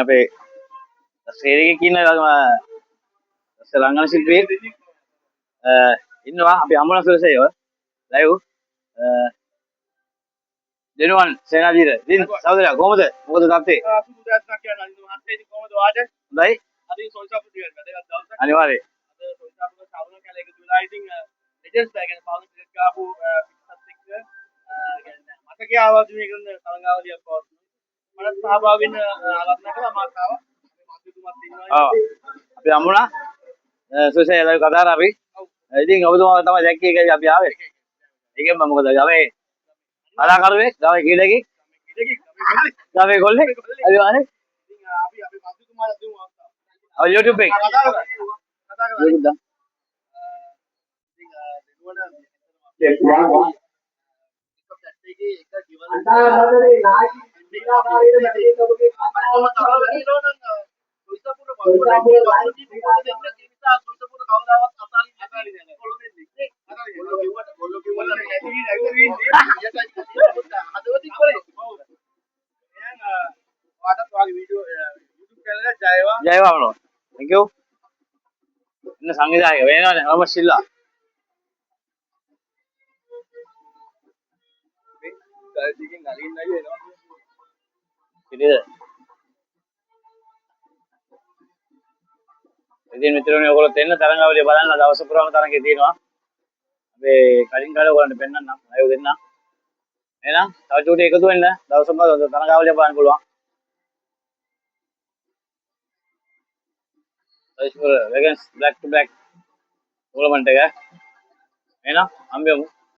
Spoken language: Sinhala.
අපේ ශ්‍රේණිකේ කියන රංගන ශිල්පියෙක් ඉන්නවා අපි අම්මලා සුරසේව ලයිව් දෙනුවන් සේනාධීර ඉතින් සහෝදරයා කොහමද මොකද තත්ත්වේ සුදුසුදා කියන අනිත් මහත්තයා ඉතින් කොහමද වාට හොඳයි අද සොයිසාපු ටිකක් වැදගත් දවසක් අනිවාර්යයෙන් අද සොයිසාපු සාවන කැලේ එකතු වෙලා ඉතින් ලෙජන්ඩ්ස් ලා කියන්නේ පාවුන් ක්‍රිකට් ගාපු පිටසත් එක්ක කියන්නේ මතකයේ ආවද මේ කරන තරඟාවලියක් පවත්වනවා මට සහභාගී වෙන්න ආරාධනා කළා මාත් ආවා මාත් ඉන්නවා අපි අම්මුණා සුසේ ලයිව් කතා කරා අපි ඉතින් ඔබතුමාව තමයි දැක්කේ ඒකයි අපි ආවේ ඒකෙන්ම මොකද ගමේ කලාකරුවෙක් ගමේ කීඩකෙක් ගමේ කොල්ලෙක් අනිවාර්යයෙන් ඉතින් අපි මන්ත්‍රීතුමාලා දුමු අවස්ථාව YouTube එකේ කතා කරා YouTube දා ඉතින් දෙනුවන අන්තාරාධනේ නායක නිලාකාරයේ වැඩේ ඔබගේ අපරාම තමයි සොයිසපුර වගුරුගේ වාල්ටි මොකද දෙන්න නිසා සොයිසපුර කවදාවත් අතාරින් අතාරින් නැහැ කොල්ල දෙන්නේ කොල්ල කිව්වට නැති ඇවිල්ලා ඉන්නේ හදවතින් කරේ එහෙනම් වාටත් වාගේ වීඩියෝ YouTube channel එක ජයවා බro thank you ඉන්න සංවිධායක වෙනවනේ රම ශිල්ලා ගල්දිකින් නලින් නැගි එනවා පිළිද ඉතින් මිත්‍රෝනේ ඔයගොල්ලෝ දෙන්න තරංගාවලිය බලන්න දවස් පුරාම තරංගේ තියෙනවා අපි කලින් කාලේ ඔයගොල්ලන්ට පෙන්නන්නම් අයව දෙන්න එහෙනම් තව චූටි එකතු වෙන්න දවසම තරංගාවලිය බලන්න පුළුවන් සයිස්පුර වෙගන්ස් බ්ලැක් ටු බ්ලැක් ටූර්නමන්ට් එක එහෙනම් හම්බෙමු